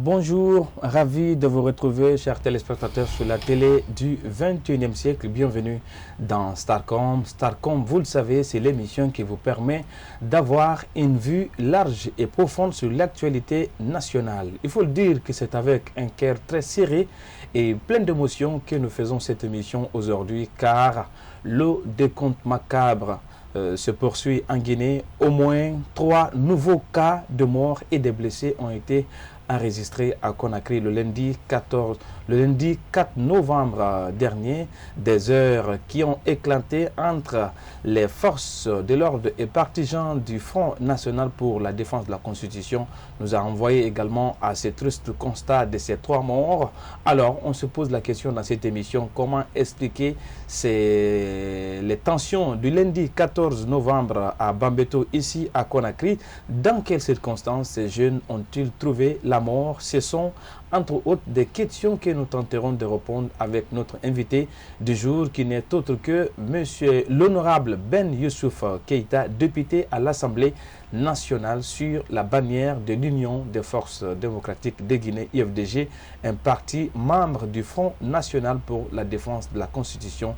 Bonjour, ravi de vous retrouver, chers téléspectateurs, sur la télé du 21e siècle. Bienvenue dans Starcom. Starcom, vous le savez, c'est l'émission qui vous permet d'avoir une vue large et profonde sur l'actualité nationale. Il faut le dire que c'est avec un cœur très serré et plein d'émotions que nous faisons cette émission aujourd'hui, car le décompte macabre se poursuit en Guinée. Au moins 3 nouveaux cas de morts et de blessés ont été enregistré à Conakry le lundi 4 novembre dernier, des heures qui ont éclaté entre les forces de l'ordre et partisans du Front national pour la défense de la Constitution nous a envoyé également à ce triste constat de ces 3 morts. Alors, on se pose la question dans cette émission, comment expliquer les tensions du lundi 14 novembre à Bambeto, ici à Conakry? Dans quelles circonstances ces jeunes ont-ils trouvé la mort? Ce sont entre autres des questions que nous tenterons de répondre avec notre invité du jour, qui n'est autre que monsieur l'honorable Ben Youssouf Keïta, député à l'Assemblée nationale sur la bannière de l'Union des forces démocratiques de Guinée, UFDG, un parti membre du Front national pour la défense de la Constitution,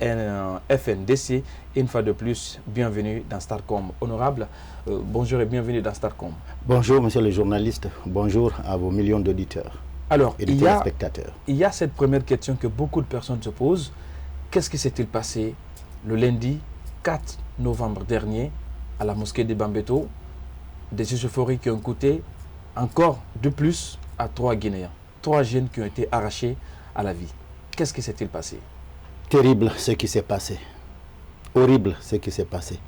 FNDC. Une fois de plus, bienvenue dans Starcom. Honorable, bonjour et bienvenue dans Starcom. Bonjour monsieur le journaliste, bonjour à vos millions d'auditeurs. Alors, et de téléspectateurs. Il y a cette première question que beaucoup de personnes se posent. Qu'est-ce qui s'est-il passé le lundi 4 novembre dernier à la mosquée de Bambeto? Des échauffourées qui ont coûté encore de plus à 3 Guinéens. 3 jeunes qui ont été arrachés à la vie. Qu'est-ce qui s'est-il passé? Terrible ce qui s'est passé. Horrible ce qui s'est passé.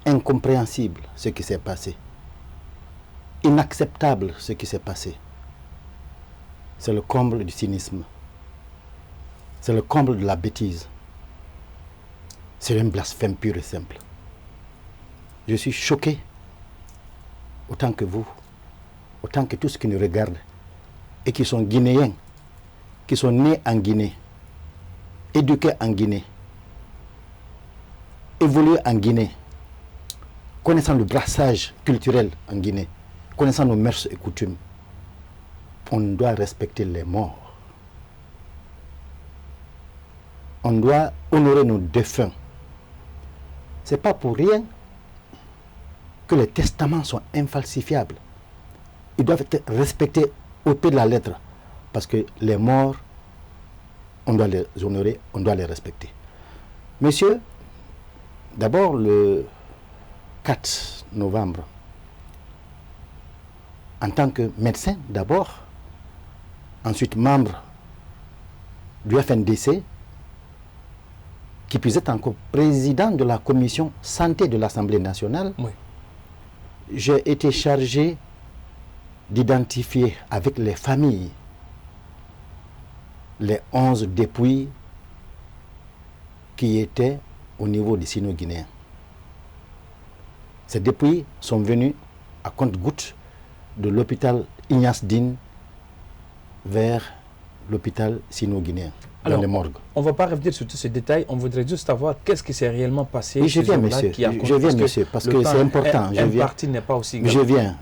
Incompréhensible ce qui s'est passé. Inacceptable ce qui s'est passé. C'est le comble du cynisme. C'est le comble de la bêtise. C'est un blasphème pur et simple. Je suis choqué, autant que vous, autant que tous ceux qui nous regardent et qui sont guinéens, qui sont nés en Guinée, éduqués en Guinée, évolués en Guinée, connaissant le brassage culturel en Guinée, connaissant nos mœurs et coutumes. On doit respecter les morts. On doit honorer nos défunts. Ce n'est pas pour rien que les testaments sont infalsifiables. Ils doivent être respectés au pied de la lettre. Parce que les morts, on doit les honorer, on doit les respecter. Monsieur, d'abord le 4 novembre, en tant que médecin d'abord, ensuite membre du FNDC, qui puisse être encore président de la commission santé de l'Assemblée nationale, oui. J'ai été chargé d'identifier avec les familles les 11 dépouilles qui étaient au niveau des Sino-Guinéens. Ces dépouilles sont venues à compte-gouttes de l'hôpital Ignace Dine vers l'hôpital Sino-Guinéen, dans les morgues. On ne va pas revenir sur tous ces détails, on voudrait juste savoir qu'est-ce qui s'est réellement passé. Oui, je viens, monsieur, parce que c'est important. Un parti n'est pas aussi grand. Je viens.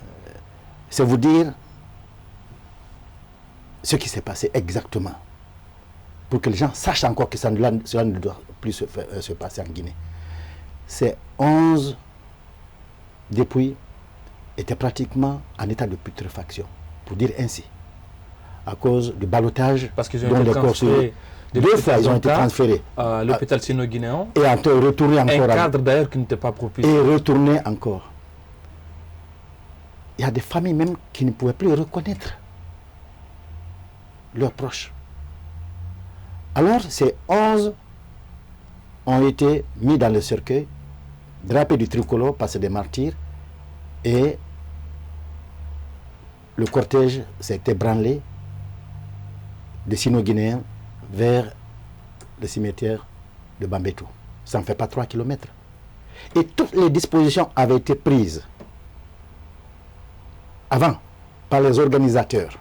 C'est vous dire ce qui s'est passé exactement, pour que les gens sachent encore que cela ne doit plus se passer en Guinée. Ces 11 dépouilles étaient pratiquement en état de putréfaction, pour dire ainsi, à cause du ballottage. Parce qu'ils ont été transférés. 2 fois, ils ont été transférés à l'hôpital sino-guinéen. Et retournés encore. Un cadre d'ailleurs qui n'était pas propice. Et retournés encore. Il y a des familles même qui ne pouvaient plus reconnaître leurs proches. Alors, ces 11 ont été mis dans le cercueil, drapés du tricolore, parce que des martyrs, et le cortège s'est ébranlé des Sino-Guinéens vers le cimetière de Bambeto. Ça ne fait pas 3 kilomètres. Et toutes les dispositions avaient été prises avant par les organisateurs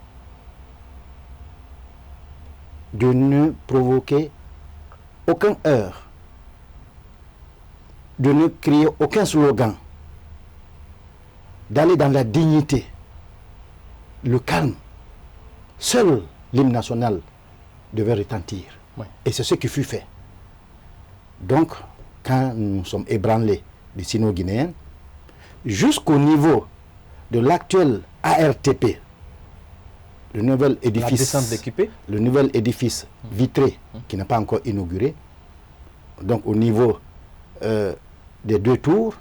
de ne provoquer aucun heurt, de ne crier aucun slogan, d'aller dans la dignité, le calme, seul l'hymne national devait retentir. Oui. Et c'est ce qui fut fait. Donc, quand nous sommes ébranlés du sino-guinéen, jusqu'au niveau de l'actuel ARTP, le nouvel édifice vitré qui n'a pas encore inauguré, donc au niveau des 2 tours,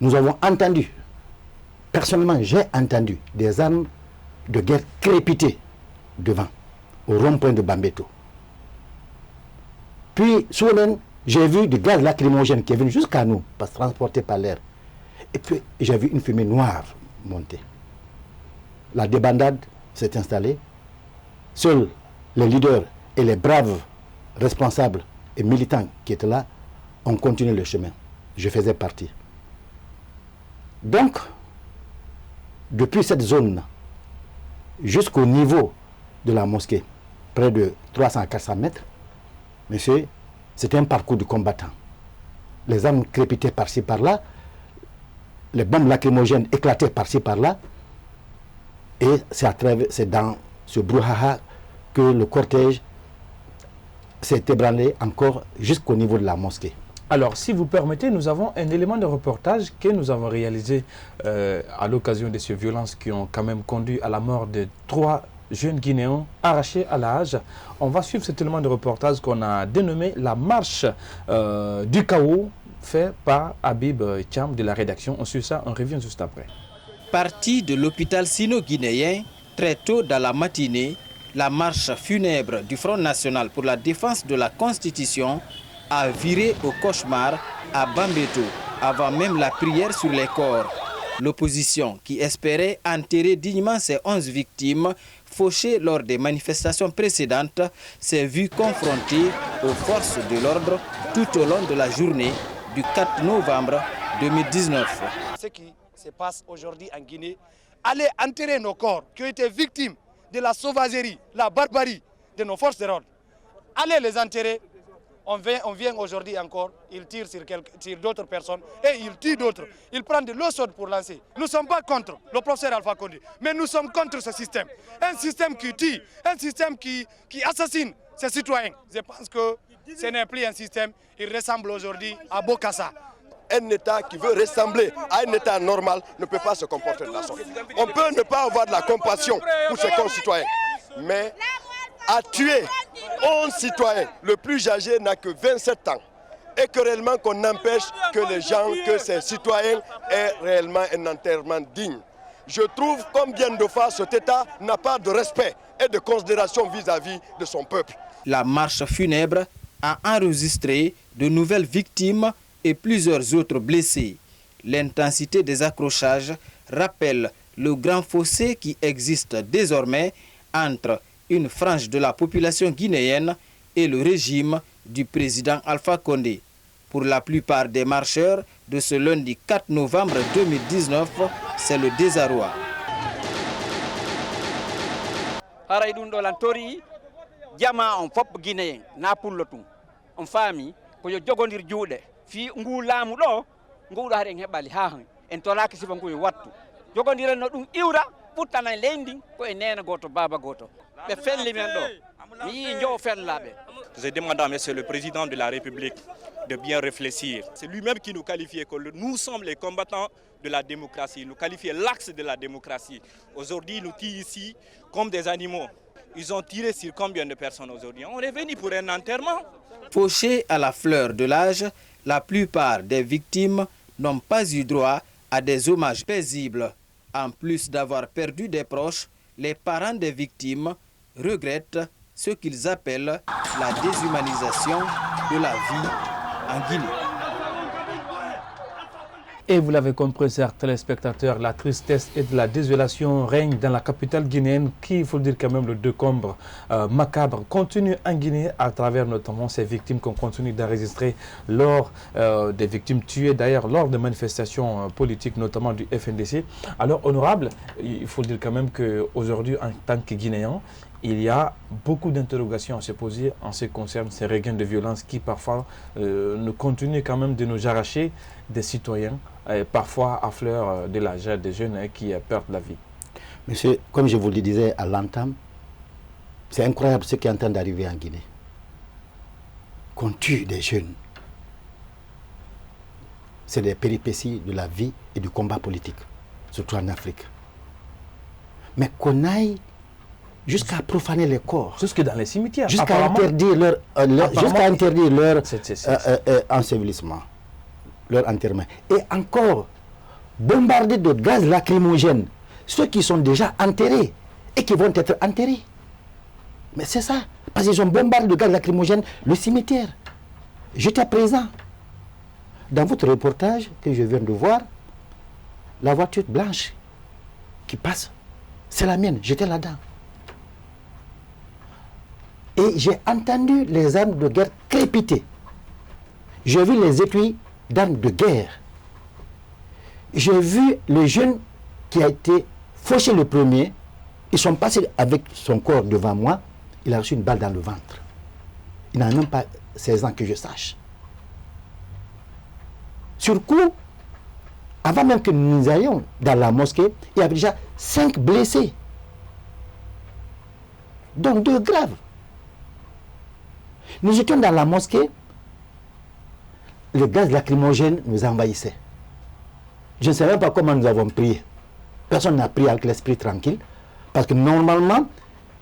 nous avons entendu, personnellement j'ai entendu des armes de guerre crépiter devant, au rond-point de Bambeto. Puis, soudain, j'ai vu du gaz lacrymogène qui est venu jusqu'à nous, parce que transporté par l'air. Et puis, j'ai vu une fumée noire monter. La débandade s'est installée. Seuls les leaders et les braves responsables et militants qui étaient là ont continué le chemin. Je faisais partie. Donc, depuis cette zone jusqu'au niveau de la mosquée, près de 300 à 400 mètres, monsieur, c'était un parcours de combattants. Les armes crépitaient par-ci par-là, les bombes lacrymogènes éclataient par-ci par-là, et c'est dans ce brouhaha que le cortège s'est ébranlé encore jusqu'au niveau de la mosquée. Alors, si vous permettez, nous avons un élément de reportage que nous avons réalisé à l'occasion de ces violences qui ont quand même conduit à la mort de 3 jeunes Guinéens arrachés à la Hage. On va suivre cet élément de reportage qu'on a dénommé la marche du chaos, fait par Habib Thiam de la rédaction. On suit ça, on revient juste après. Parti de l'hôpital sino-guinéen, très tôt dans la matinée, la marche funèbre du Front National pour la défense de la Constitution a viré au cauchemar à Bambeto, avant même la prière sur les corps. L'opposition, qui espérait enterrer dignement ses 11 victimes fauchées lors des manifestations précédentes, s'est vue confrontée aux forces de l'ordre tout au long de la journée du 4 novembre 2019. Ce qui se passe aujourd'hui en Guinée, aller enterrer nos corps qui ont été victimes de la sauvagerie, la barbarie de nos forces de l'ordre. Allez les enterrer. On vient aujourd'hui encore, ils tirent sur d'autres personnes et ils tuent d'autres. Ils prennent de l'eau chaude pour lancer. Nous ne sommes pas contre le professeur Alpha Condé, mais nous sommes contre ce système. Un système qui tue, un système qui assassine ses citoyens. Je pense que ce n'est plus un système, il ressemble aujourd'hui à Bokassa. Un État qui veut ressembler à un État normal ne peut pas se comporter de la sorte. On peut ne pas avoir de la compassion pour ses concitoyens, mais à tuer 11 citoyens, le plus âgé n'a que 27 ans, et que réellement qu'on empêche que les gens, que ces citoyens aient réellement un enterrement digne. Je trouve combien de fois cet État n'a pas de respect et de considération vis-à-vis de son peuple. La marche funèbre a enregistré de nouvelles victimes et plusieurs autres blessés. L'intensité des accrochages rappelle le grand fossé qui existe désormais entre une frange de la population guinéenne et le régime du président Alpha Condé. Pour la plupart des marcheurs de ce lundi 4 novembre 2019, c'est le désarroi. Je demande à Monsieur le Président de la République de bien réfléchir. C'est lui-même qui nous qualifiait que nous sommes les combattants de la démocratie. Il nous qualifiait l'axe de la démocratie. Aujourd'hui, nous tirons ici comme des animaux. Ils ont tiré sur combien de personnes aujourd'hui? On est venu pour un enterrement. Fauchés à la fleur de l'âge, la plupart des victimes n'ont pas eu droit à des hommages paisibles. En plus d'avoir perdu des proches, les parents des victimes regrettent ce qu'ils appellent la déshumanisation de la vie en Guinée. Et vous l'avez compris, chers téléspectateurs, la tristesse et de la désolation règnent dans la capitale guinéenne qui, il faut dire quand même, le décombre macabre continue en Guinée à travers notamment ces victimes qu'on continue d'enregistrer lors des victimes tuées d'ailleurs lors de manifestations politiques, notamment du FNDC. Alors, honorable, il faut dire quand même qu'aujourd'hui, en tant que Guinéen, il y a beaucoup d'interrogations à se poser en ce qui concerne ces regains de violence qui parfois nous continuent quand même de nous arracher des citoyens, parfois à fleur de l'âge, des jeunes qui perdent la vie. Monsieur, comme je vous le disais à l'entame, c'est incroyable ce qui est en train d'arriver en Guinée. Qu'on tue des jeunes. C'est des péripéties de la vie et du combat politique, surtout en Afrique. Mais qu'on aille jusqu'à profaner les corps. Jusque dans les cimetières. Jusqu'à interdire leur ensevelissement, leur enterrement. Et encore, bombarder de gaz lacrymogène ceux qui sont déjà enterrés et qui vont être enterrés. Mais c'est ça, parce qu'ils ont bombardé de gaz lacrymogène le cimetière. J'étais présent. Dans votre reportage que je viens de voir, la voiture blanche qui passe, c'est la mienne, j'étais là-dedans. Et j'ai entendu les armes de guerre crépiter. J'ai vu les étuis d'armes de guerre. J'ai vu le jeune qui a été fauché le premier. Ils sont passés avec son corps devant moi. Il a reçu une balle dans le ventre. Il n'a même pas 16 ans que je sache. Sur coup, avant même que nous allions dans la mosquée, il y avait déjà 5 blessés. Donc 2 graves. Nous étions dans la mosquée, le gaz lacrymogène nous envahissait. Je ne sais même pas comment nous avons prié. Personne n'a prié avec l'esprit tranquille, parce que normalement,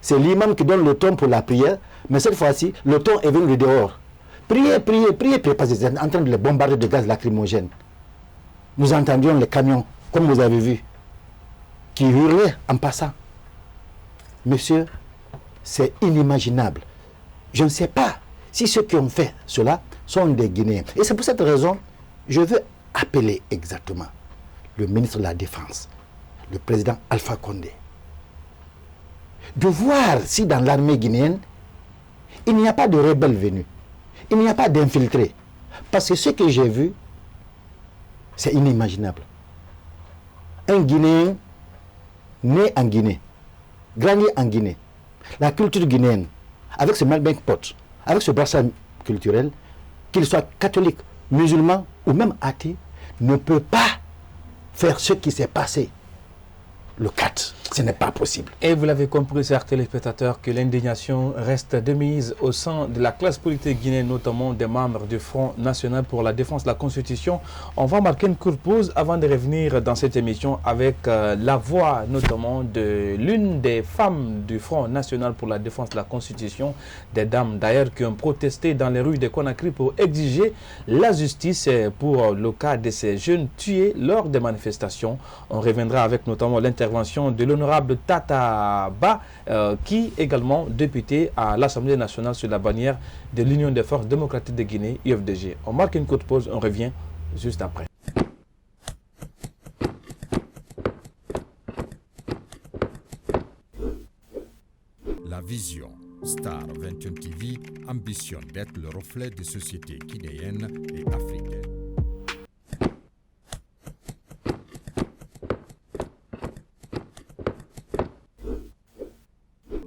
c'est l'imam qui donne le ton pour la prière, mais cette fois-ci, le ton est venu de dehors. Priez, priez, priez, priez, parce qu'ils étaient en train de les bombarder de gaz lacrymogène. Nous entendions les camions, comme vous avez vu, qui hurlaient en passant. Monsieur, c'est inimaginable. Je ne sais pas si ceux qui ont fait cela sont des Guinéens. Et c'est pour cette raison, je veux appeler exactement le ministre de la Défense, le président Alpha Condé, de voir si dans l'armée guinéenne, il n'y a pas de rebelles venus, il n'y a pas d'infiltrés. Parce que ce que j'ai vu, c'est inimaginable. Un Guinéen né en Guinée, grandi en Guinée, la culture guinéenne, avec ce melting pot, avec ce brassage culturel, qu'il soit catholique, musulman ou même athée, ne peut pas faire ce qui s'est passé le 4. Ce n'est pas possible. Et vous l'avez compris, chers téléspectateurs, que l'indignation reste de mise au sein de la classe politique guinéenne, notamment des membres du Front National pour la Défense de la Constitution. On va marquer une courte pause avant de revenir dans cette émission avec la voix notamment de l'une des femmes du Front National pour la Défense de la Constitution, des dames d'ailleurs qui ont protesté dans les rues de Conakry pour exiger la justice pour le cas de ces jeunes tués lors des manifestations. On reviendra avec notamment l'intervention de l'honorable Tata Ba, qui est également député à l'Assemblée nationale sur la bannière de l'Union des forces démocratiques de Guinée, UFDG. On marque une courte pause, on revient juste après. La vision Star 21 TV ambitionne d'être le reflet des sociétés guinéennes et africaines.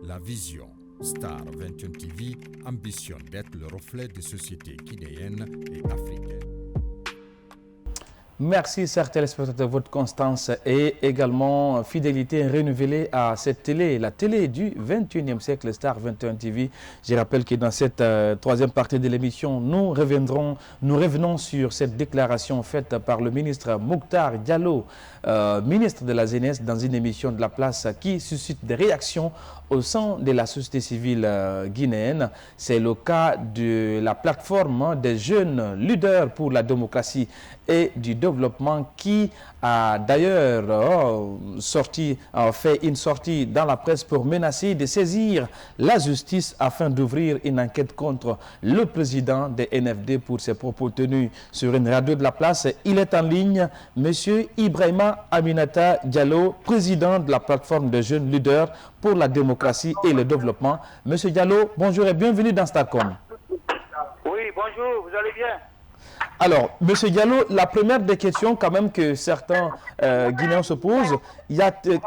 La vision Star 21 TV ambitionne d'être le reflet des sociétés guinéennes et africaines. Merci, chers téléspectateurs, de votre constance et également fidélité renouvelée à cette télé, la télé du 21e siècle, Star 21 TV. Je rappelle que dans cette troisième partie de l'émission, nous revenons sur cette déclaration faite par le ministre Mokhtar Diallo, ministre de la Jeunesse, dans une émission de la place qui suscite des réactions au sein de la société civile guinéenne. C'est le cas de la plateforme des jeunes leaders pour la démocratie et du développement qui a d'ailleurs fait une sortie dans la presse pour menacer de saisir la justice afin d'ouvrir une enquête contre le président des NFD pour ses propos tenus sur une radio de la place. Il est en ligne, Monsieur Ibrahima Aminata Diallo, président de la plateforme des jeunes leaders pour la démocratie et le développement. Monsieur Diallo, bonjour et bienvenue dans Starcom. Oui, bonjour, vous allez bien? Alors, Monsieur Diallo, la première des questions quand même que certains Guinéens se posent,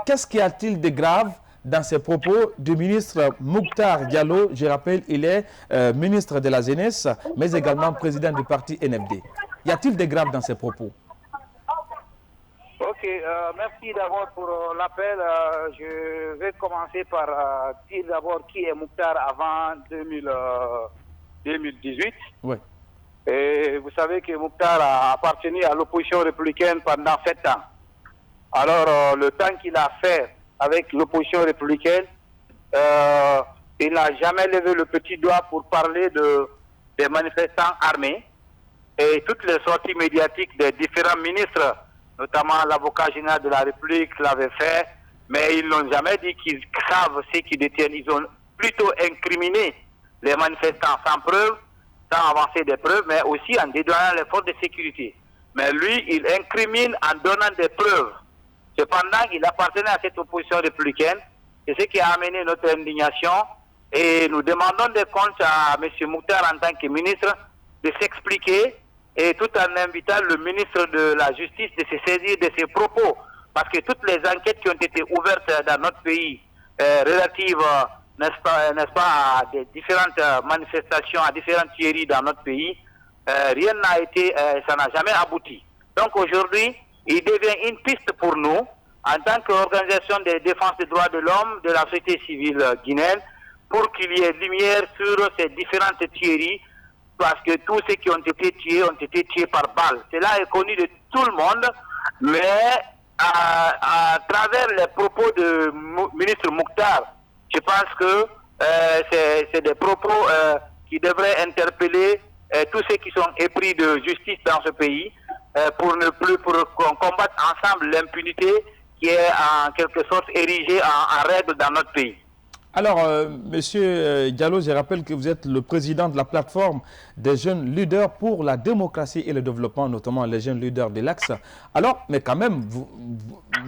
qu'est-ce qu'il y a-t-il de grave dans ces propos du ministre Mokhtar Diallo? Je rappelle, il est ministre de la Jeunesse, mais également président du parti NFD. Y a-t-il de grave dans ces propos? Ok, Ok, merci d'abord pour l'appel. Je vais commencer par dire d'abord qui est Mouktar avant 2018. Oui. Et vous savez que Mouktar a appartenu à l'opposition républicaine pendant 7 ans. Alors, le temps qu'il a fait avec l'opposition républicaine, il n'a jamais levé le petit doigt pour parler des manifestants armés. Et toutes les sorties médiatiques des différents ministres, notamment l'avocat général de la République, l'avaient fait, mais ils n'ont jamais dit qu'ils savent ce qu'ils détiennent. Ils ont plutôt incriminé les manifestants sans preuve, sans avancer des preuves, mais aussi en dédouanant les forces de sécurité. Mais lui, il incrimine en donnant des preuves. Cependant, il appartenait à cette opposition républicaine. C'est ce qui a amené notre indignation. Et nous demandons des comptes à M. Mouktar en tant que ministre de s'expliquer, et tout en invitant le ministre de la Justice de se saisir de ses propos. Parce que toutes les enquêtes qui ont été ouvertes dans notre pays relatives, n'est-ce pas, à des différentes manifestations, à différentes tueries dans notre pays, rien n'a été, ça n'a jamais abouti. Donc aujourd'hui, il devient une piste pour nous, en tant qu'organisation de défense des droits de l'homme, de la société civile guinéenne, pour qu'il y ait lumière sur ces différentes tueries, parce que tous ceux qui ont été tués par balle. Cela est connu de tout le monde, mais à travers les propos du ministre Mouktar, je pense que c'est des propos qui devraient interpeller tous ceux qui sont épris de justice dans ce pays, pour qu'on combatte ensemble l'impunité qui est en quelque sorte érigée en règle dans notre pays. Alors, Monsieur Diallo, je rappelle que vous êtes le président de la plateforme des jeunes leaders pour la démocratie et le développement, notamment les jeunes leaders de l'Axe. Alors, mais quand même,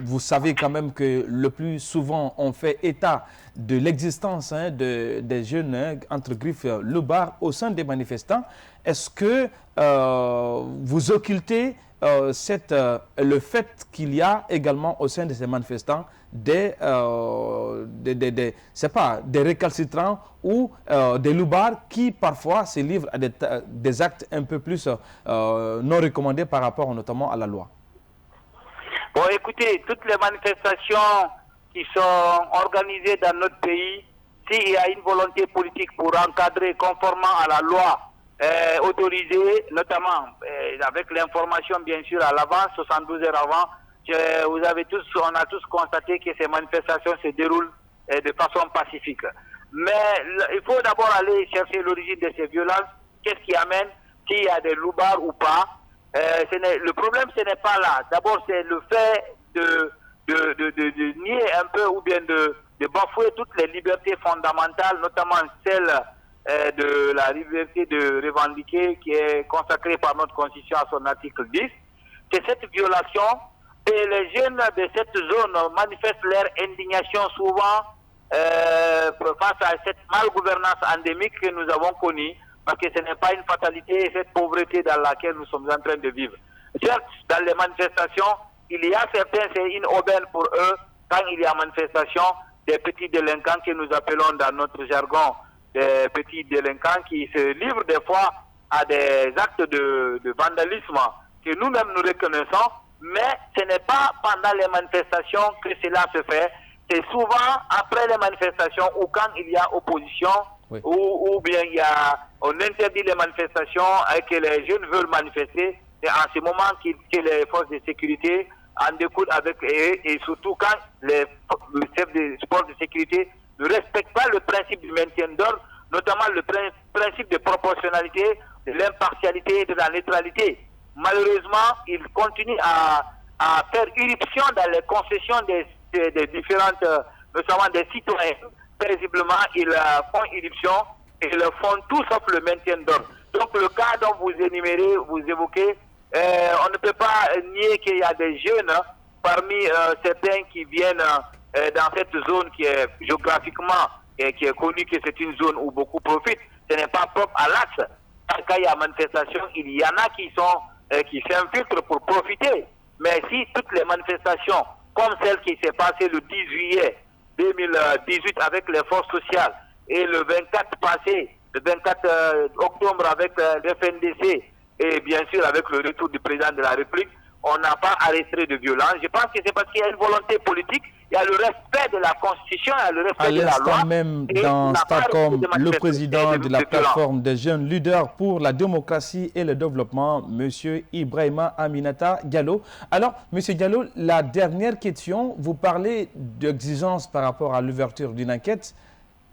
vous savez quand même que le plus souvent, on fait état de l'existence des jeunes, entre griffes, loupards au sein des manifestants. Est-ce que vous occultez le fait qu'il y a également au sein de ces manifestants des récalcitrants ou des loupards qui parfois se livrent à des actes un peu plus non recommandés par rapport notamment à la loi? Bon, écoutez, toutes les manifestations qui sont organisées dans notre pays, s'il y a une volonté politique pour encadrer conformément à la loi, autorisée, notamment avec l'information bien sûr à l'avance, 72 heures avant, on a tous constaté que ces manifestations se déroulent de façon pacifique. Mais il faut d'abord aller chercher l'origine de ces violences. Qu'est-ce qui amène, s'il y a des loupards ou pas. Le problème, ce n'est pas là. D'abord, c'est le fait de nier un peu ou bien de bafouer toutes les libertés fondamentales, notamment celle de la liberté de revendiquer qui est consacrée par notre Constitution à son article 10. C'est cette violation. Et les jeunes de cette zone manifestent leur indignation souvent face à cette malgouvernance endémique que nous avons connue, parce que ce n'est pas une fatalité, cette pauvreté dans laquelle nous sommes en train de vivre. Certes, dans les manifestations, il y a certains, c'est une aubaine pour eux, quand il y a manifestation, des petits délinquants que nous appelons dans notre jargon des petits délinquants qui se livrent des fois à des actes de vandalisme que nous-mêmes nous reconnaissons. Mais ce n'est pas pendant les manifestations que cela se fait. C'est souvent après les manifestations ou quand il y a opposition, oui, ou bien on interdit les manifestations et que les jeunes veulent manifester. C'est en ce moment que les forces de sécurité en découlent avec eux, et surtout quand les chefs des forces de sécurité ne respectent pas le principe du maintien d'ordre, notamment le principe de proportionnalité, de l'impartialité et de la neutralité. Malheureusement, ils continuent à faire irruption dans les concessions des différentes, notamment des citoyens. Paisiblement, ils font irruption et ils font tout sauf le maintien d'ordre. Donc le cas dont vous énumérez, vous évoquez, on ne peut pas nier qu'il y a des jeunes parmi certains qui viennent dans cette zone qui est géographiquement et qui est connue que c'est une zone où beaucoup profitent. Ce n'est pas propre à l'Axe. Quand il y a manifestation, il y en a qui s'infiltrent pour profiter. Mais si toutes les manifestations, comme celle qui s'est passée le 10 juillet 2018 avec les forces sociales et le 24 passé, le 24 octobre avec le FNDC et bien sûr avec le retour du président de la République, on n'a pas arrêté de violence. Je pense que c'est parce qu'il y a une volonté politique, il y a le respect de la Constitution, il y a le respect de la loi. À l'instant même, dans Starcom, le président de la plateforme des jeunes leaders pour la démocratie et le développement, M. Ibrahima Aminata Diallo. Alors, M. Diallo, la dernière question, vous parlez d'exigence par rapport à l'ouverture d'une enquête.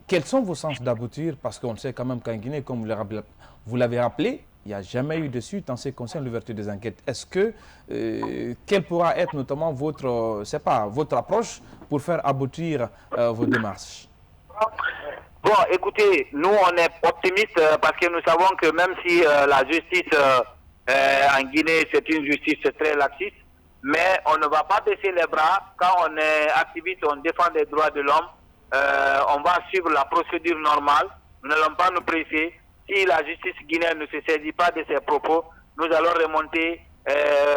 Quels sont vos chances d'aboutir? Parce qu'on sait quand même qu'en Guinée, comme vous l'avez rappelé, il n'y a jamais eu de suite en ce qui concerne l'ouverture des enquêtes. Est-ce que, quelle pourra être notamment votre approche pour faire aboutir vos démarches? Bon, écoutez, nous on est optimistes parce que nous savons que même si la justice en Guinée c'est une justice très laxiste, mais on ne va pas baisser les bras. Quand on est activiste, on défend les droits de l'homme, on va suivre la procédure normale, nous n'allons pas nous presser. Si la justice guinéenne ne se saisit pas de ses propos, nous allons remonter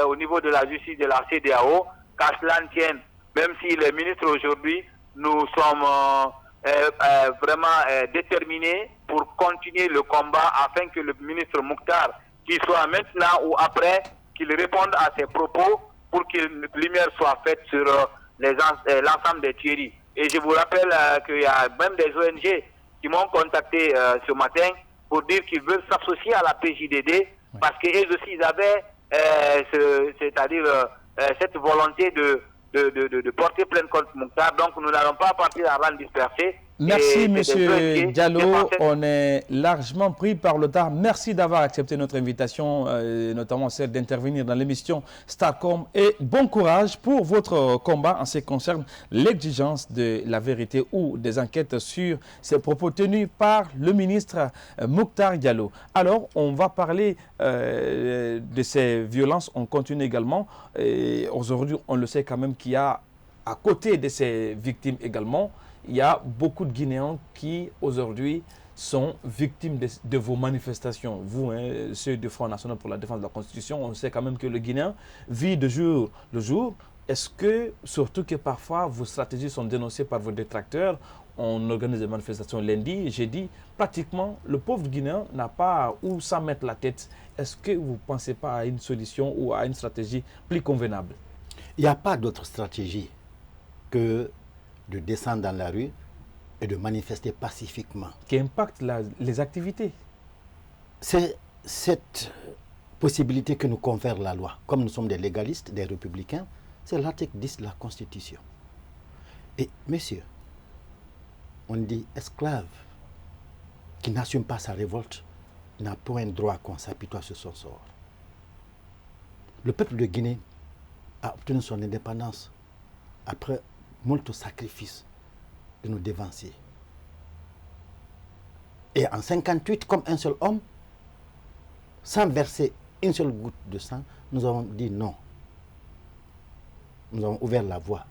au niveau de la justice de la CEDEAO, qu'à cela ne tienne, même si les ministres aujourd'hui, nous sommes vraiment déterminés pour continuer le combat afin que le ministre Mouktar, qu'il soit maintenant ou après, qu'il réponde à ses propos pour que lumière soit faite sur l'ensemble des tueries. Et je vous rappelle qu'il y a même des ONG qui m'ont contacté ce matin pour dire qu'ils veulent s'associer à la PJDD parce qu'eux aussi ils avaient cette volonté de porter plainte contre Mouktar. Donc nous n'allons pas partir à rang dispersé. Merci M. Diallo, on est largement pris par le temps. Merci d'avoir accepté notre invitation, notamment celle d'intervenir dans l'émission Starcom, et bon courage pour votre combat en ce qui concerne l'exigence de la vérité ou des enquêtes sur ces propos tenus par le ministre Mouktar Diallo. Alors, on va parler de ces violences, on continue également. Aujourd'hui, on le sait quand même qu'il y a, à côté de ces victimes également, il y a beaucoup de Guinéens qui, aujourd'hui, sont victimes de vos manifestations. Vous, ceux du Front National pour la défense de la Constitution, on sait quand même que le Guinéen vit de jour le jour. Est-ce que, surtout que parfois, vos stratégies sont dénoncées par vos détracteurs, on organise des manifestations lundi, jeudi, pratiquement, le pauvre Guinéen n'a pas où s'en mettre la tête. Est-ce que vous ne pensez pas à une solution ou à une stratégie plus convenable? Il n'y a pas d'autre stratégie que de descendre dans la rue et de manifester pacifiquement. Qui impacte les activités. C'est cette possibilité que nous confère la loi. Comme nous sommes des légalistes, des républicains, c'est l'article 10 de la Constitution. Et, messieurs, on dit esclave qui n'assume pas sa révolte n'a point droit qu'on s'apitoie sur son sort. Le peuple de Guinée a obtenu son indépendance après moult sacrifices de nos dévanciers. Et en 1958, comme un seul homme, sans verser une seule goutte de sang, nous avons dit non. Nous avons ouvert la voie.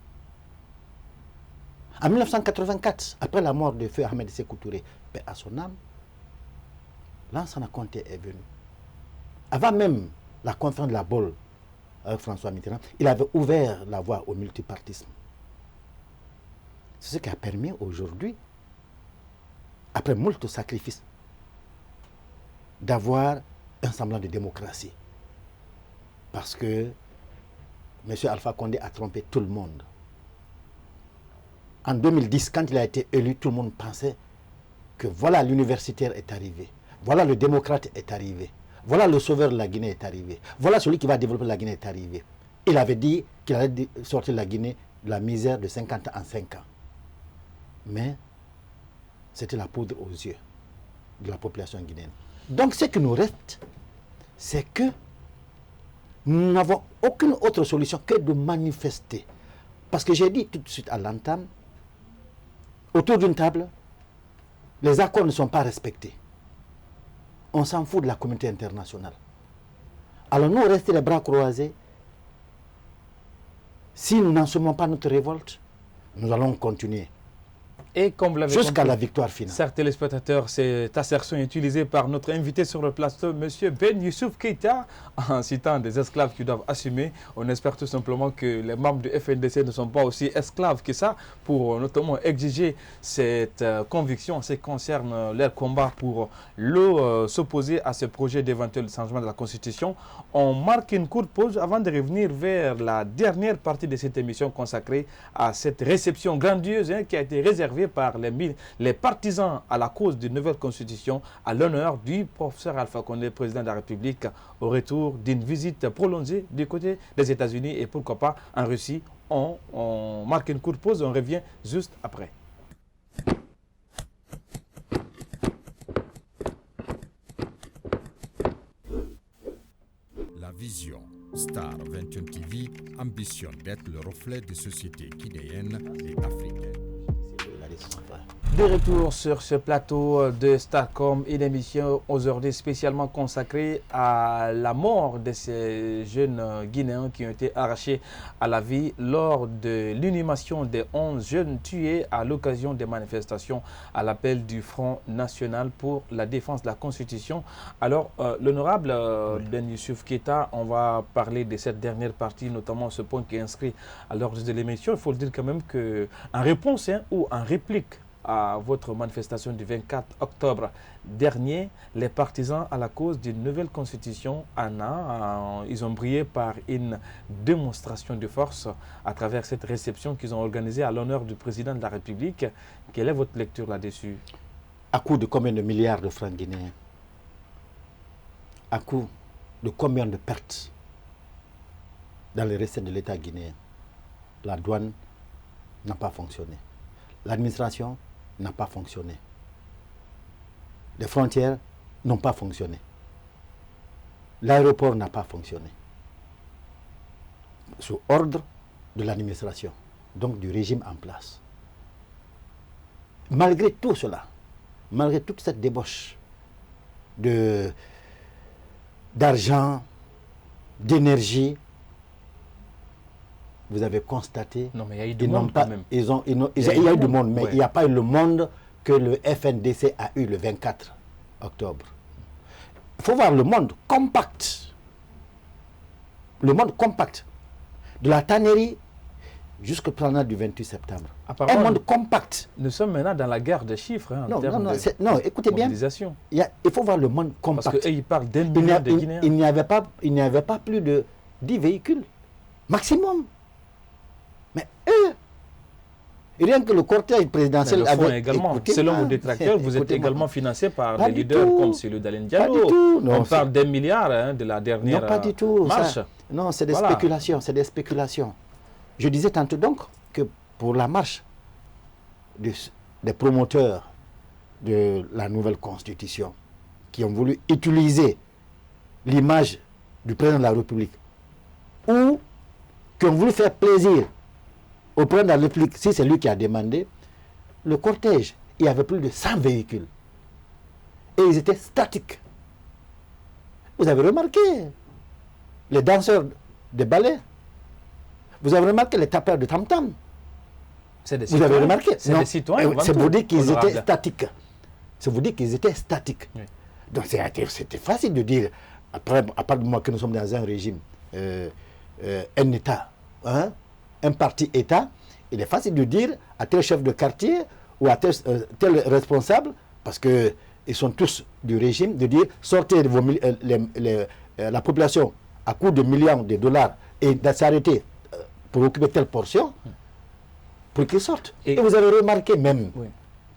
En 1984, après la mort de feu Ahmed Sékou Touré, paix à son âme, Lansana Conté est venu. Avant même la conférence de la Baule avec François Mitterrand, il avait ouvert la voie au multipartisme. C'est ce qui a permis aujourd'hui, après moult sacrifices, d'avoir un semblant de démocratie. Parce que M. Alpha Condé a trompé tout le monde. En 2010, quand il a été élu, tout le monde pensait que voilà, l'universitaire est arrivé, voilà, le démocrate est arrivé, voilà, le sauveur de la Guinée est arrivé, voilà, celui qui va développer la Guinée est arrivé. Il avait dit qu'il allait sortir la Guinée de la misère de 50 ans en 5 ans. Mais c'était la poudre aux yeux de la population guinéenne. Donc ce qui nous reste, c'est que nous n'avons aucune autre solution que de manifester. Parce que j'ai dit tout de suite à l'entame, autour d'une table, les accords ne sont pas respectés. On s'en fout de la communauté internationale. Alors nous, rester les bras croisés. Si nous n'en sommes pas notre révolte, nous allons continuer Et comme vous l'avez jusqu'à compris, la victoire finale. Chers téléspectateurs, cette assertion est utilisée par notre invité sur le plateau, M. Ben Youssouf Keïta, en citant des esclaves qui doivent assumer. On espère tout simplement que les membres du FNDC ne sont pas aussi esclaves que ça pour notamment exiger cette conviction en ce qui concerne leur combat pour s'opposer à ce projet d'éventuel changement de la Constitution. On marque une courte pause avant de revenir vers la dernière partie de cette émission consacrée à cette réception grandiose qui a été réservée par les partisans à la cause d'une nouvelle constitution à l'honneur du professeur Alpha Condé, président de la République, au retour d'une visite prolongée du côté des États-Unis et pourquoi pas en Russie. On marque une courte pause, on revient juste après. La vision Star 21 TV ambitionne d'être le reflet des sociétés guinéennes et africaines. De retour sur ce plateau de Starcom, une émission aujourd'hui spécialement consacrée à la mort de ces jeunes Guinéens qui ont été arrachés à la vie lors de l'inhumation des 11 jeunes tués à l'occasion des manifestations à l'appel du Front National pour la défense de la Constitution. Alors, l'honorable Ben Youssouf Keïta, on va parler de cette dernière partie, notamment ce point qui est inscrit à l'ordre de l'émission. Il faut le dire quand même qu'en réponse ou en réplique à votre manifestation du 24 octobre dernier, les partisans à la cause d'une nouvelle constitution, ils ont brillé par une démonstration de force à travers cette réception qu'ils ont organisée à l'honneur du président de la République. Quelle est votre lecture là-dessus? À coût de combien de milliards de francs guinéens? À coût de combien de pertes dans les recettes de l'État guinéen? La douane n'a pas fonctionné. L'administration n'a pas fonctionné. Les frontières n'ont pas fonctionné. L'aéroport n'a pas fonctionné. Sous ordre de l'administration, donc du régime en place. Malgré tout cela, malgré toute cette débauche d'argent, d'énergie, vous avez constaté... Non, mais il y a eu du monde quand même. Il y a eu du monde, mais il n'y a pas eu le monde que le FNDC a eu le 24 octobre. Il faut voir le monde compact. Le monde compact. De la tannerie jusqu'au planète du 28 septembre. Un monde compact. Nous sommes maintenant dans la guerre des chiffres. Hein, non, écoutez bien. Il faut voir le monde compact. Parce qu'ils parlent d'un million de Guinéens. Il n'y avait pas plus de 10 véhicules. Maximum. Mais eux, rien que le cortège présidentiel avait également, selon vos détracteurs, vous êtes également financé par des leaders comme celui d'Alain Diallo. Pas du tout. On parle d'un milliard de la dernière marche. Non, pas du tout. Non, c'est des spéculations, c'est des spéculations. Je disais tantôt donc que pour la marche des promoteurs de la nouvelle constitution qui ont voulu utiliser l'image du président de la République ou qui ont voulu faire plaisir au président de la République, si c'est lui qui a demandé, le cortège, il y avait plus de 100 véhicules. Et ils étaient statiques. Vous avez remarqué les danseurs de ballet. Vous avez remarqué les tapeurs de tam-tam. Vous avez remarqué? C'est des citoyens. C'est vous dire qu'ils étaient statiques. C'est vous dire qu'ils étaient statiques. Oui. Donc c'était facile de dire, après, à part de moi que nous sommes dans un régime, un État, hein, un parti État, il est facile de dire à tel chef de quartier ou à tel responsable, parce qu'ils sont tous du régime, de dire sortez de la population à coût de millions de dollars et de s'arrêter pour occuper telle portion, pour qu'ils sortent. Et vous avez remarqué même,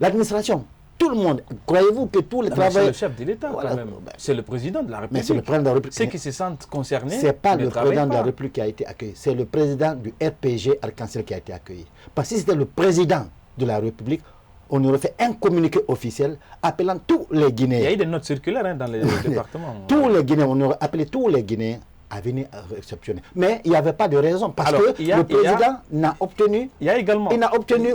l'administration, tout le monde, croyez-vous que tous les travailleurs... C'est le chef de l'État quand même, c'est le président de la République. Mais c'est le président de la République. Ceux qui se sentent concernés, ce n'est pas le président de la République qui a été accueilli, c'est le président du RPG Arc-en-Ciel qui a été accueilli. Parce que si c'était le président de la République, on aurait fait un communiqué officiel appelant tous les Guinéens. Il y a eu des notes circulaires dans les départements. Tous les Guinéens, on aurait appelé tous les Guinéens à venir réceptionner. Mais il n'y avait pas de raison parce que le président n'a obtenu,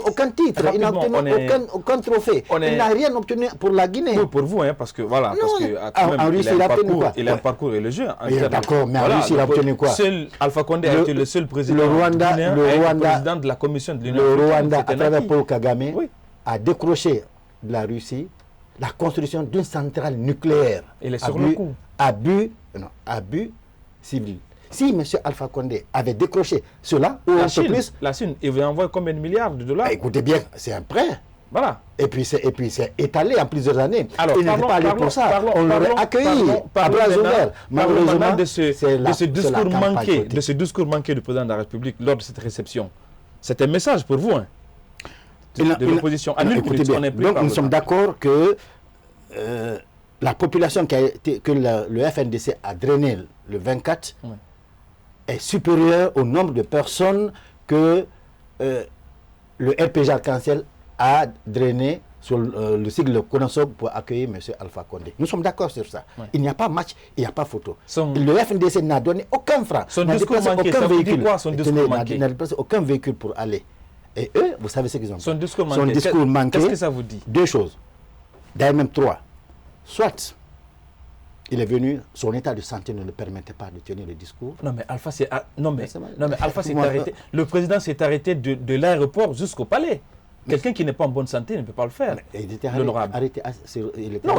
aucun titre, il n'a obtenu aucun trophée. Il n'a rien obtenu pour la Guinée. Oui, pour vous, hein, parce que voilà, en Russie, il a obtenu quoi? Il a un parcours et le jeu. D'accord, mais en Russie, il a obtenu quoi? Alpha Condé a été le seul président guinéen, président de la commission de l'Union africaine. Le Rwanda, à travers Paul Kagame, a décroché de la Russie la construction d'une centrale nucléaire. Il est sur le coup. À but civil. Si M. Alpha Condé avait décroché cela, ou un peu plus... La Chine, il vous envoie combien de milliards de dollars? Écoutez bien, c'est un prêt. Voilà. Et puis c'est étalé en plusieurs années. Alors, il n'était pas allé pour ça. On l'aurait accueilli à bras ouverts. Malheureusement, de ce discours manqué du président de la République lors de cette réception. C'est un message pour vous, hein, de l'opposition. Écoutez bien, donc nous sommes d'accord que la population que le FNDC a drainée le 24 est supérieure au nombre de personnes que le RPG Arc-en-Ciel a drainé sur le sigle CONASOB pour accueillir M. Alpha Condé. Nous sommes d'accord sur ça. Il n'y a pas match, il n'y a pas photo. Le FNDC n'a donné aucun franc. Son discours manqué, ça veut dire quoi, son discours manqué? N'a déplacé aucun véhicule pour aller. Et eux, vous savez ce qu'ils ont fait. Son discours manqué. Qu'est-ce que ça vous dit? Deux choses. D'ailleurs, même trois. Soit il est venu, son état de santé ne le permettait pas de tenir le discours. Non mais Alpha s'est arrêté. Le président s'est arrêté de l'aéroport jusqu'au palais. Quelqu'un qui n'est pas en bonne santé ne peut pas le faire. Il était arrêté.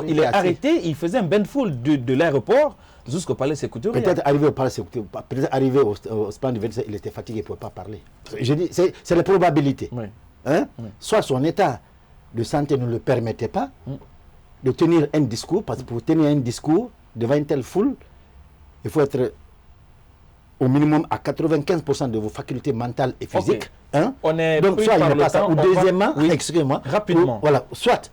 Il est arrêté, il faisait un bain de foule de l'aéroport jusqu'au palais Sékou Touré. Peut-être arrivé au palais Sékou Touré, peut-être arrivé au stand du 27, il était fatigué, il ne pouvait pas parler. Je dis, c'est la probabilité. Oui. Hein? Oui. Soit son état de santé ne le permettait pas de tenir un discours, parce que pour tenir un discours devant une telle foule, il faut être au minimum à 95% de vos facultés mentales et physiques. Okay. Hein? On est donc soit il n'est pas ça, ou deuxièmement, excusez-moi, rapidement. Voilà, soit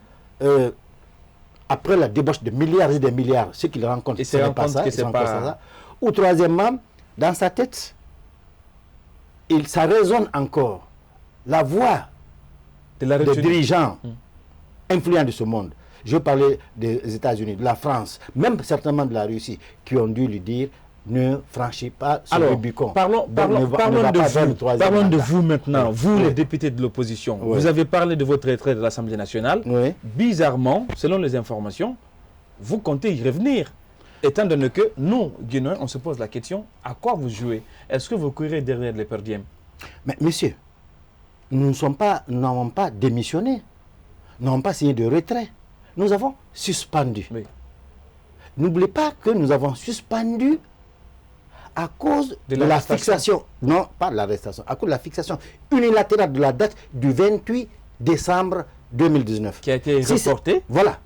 après la débauche de milliards et des milliards, ce qu'il rencontre, ce n'est pas ça, ou troisièmement, dans sa tête, ça résonne encore la voix des dirigeants influents de ce monde. Je parlais des États-Unis, de la France, même certainement de la Russie, qui ont dû lui dire ne franchis pas ce Rubicon. Parlons de vous maintenant, vous les députés de l'opposition. Vous avez parlé de votre retrait de l'Assemblée nationale. Bizarrement, selon les informations, vous comptez y revenir. Étant donné que nous, Guinéens, on se pose la question, à quoi vous jouez? Est-ce que vous courez derrière les perdièmes? Mais monsieur, nous n'avons pas démissionné. Nous n'avons pas signé de retrait. Nous avons suspendu. N'oubliez pas que nous avons suspendu à cause de la fixation, non pas de l'arrestation, à cause de la fixation unilatérale de la date du 28 décembre 2019. Qui a été reportée. Voilà.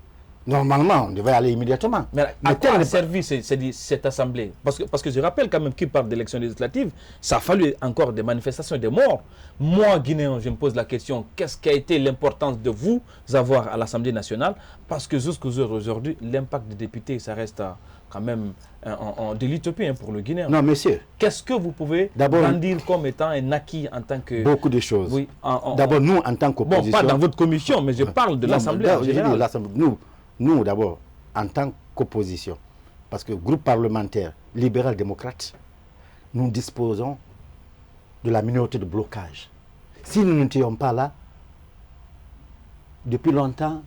Normalement, on devait aller immédiatement. Mais à quoi a servi cette assemblée? Parce que je rappelle quand même qu'il parle d'élections législatives, ça a fallu encore des manifestations et des morts. Moi, Guinéen, je me pose la question, qu'est-ce qui a été l'importance de vous avoir à l'Assemblée nationale? Parce que jusqu'aux heures aujourd'hui, l'impact des députés, ça reste quand même de l'utopie pour le Guinéen. Non, monsieur. Qu'est-ce que vous pouvez brandir comme étant un acquis en tant que... Beaucoup de choses. Oui, d'abord, nous, en tant qu'opposition... Bon, pas dans votre commission, mais je parle de l'Assemblée en général. Nous, d'abord, en tant qu'opposition, parce que groupe parlementaire libéral-démocrate, nous disposons de la minorité de blocage. Si nous n'étions pas là, depuis longtemps,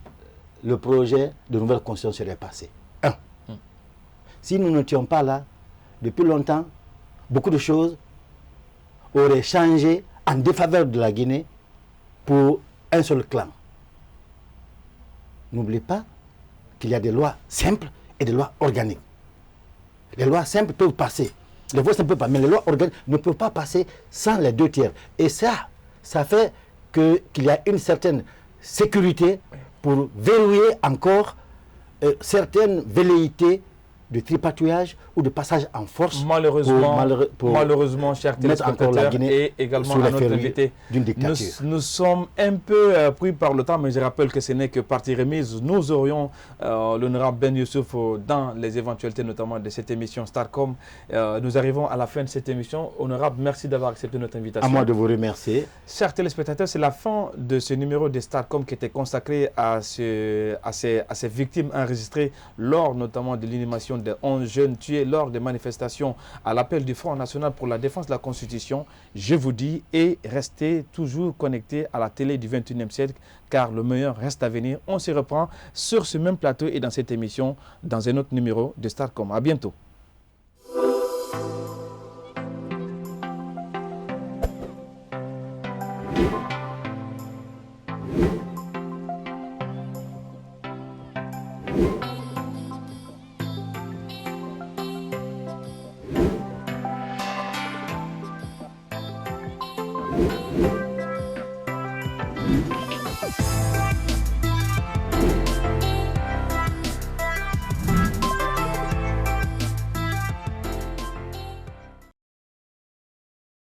le projet de nouvelle constitution serait passé. Si nous n'étions pas là, depuis longtemps, beaucoup de choses auraient changé en défaveur de la Guinée pour un seul clan. N'oubliez pas qu'il y a des lois simples et des lois organiques. Les lois simples peuvent passer. Les lois simples peuvent pas, mais les lois organiques ne peuvent pas passer sans les 2 tiers. Et ça fait qu'il y a une certaine sécurité pour verrouiller encore certaines velléités de tripatouillage ou de passage en force. Malheureusement, chers téléspectateurs, et également à notre invité, nous sommes un peu pris par le temps, mais je rappelle que ce n'est que partie remise. Nous aurions l'honorable Ben Youssouf dans les éventualités, notamment de cette émission Starcom. Nous arrivons à la fin de cette émission. Honorable, merci d'avoir accepté notre invitation. À moi de vous remercier. Chers téléspectateurs, c'est la fin de ce numéro de Starcom qui était consacré à ces victimes enregistrées lors notamment de l'inhumation de 11 jeunes tués lors des manifestations à l'appel du Front National pour la défense de la Constitution. Je vous dis, et restez toujours connectés à la télé du 21e siècle, car le meilleur reste à venir. On se reprend sur ce même plateau et dans cette émission, dans un autre numéro de Starcom. À bientôt.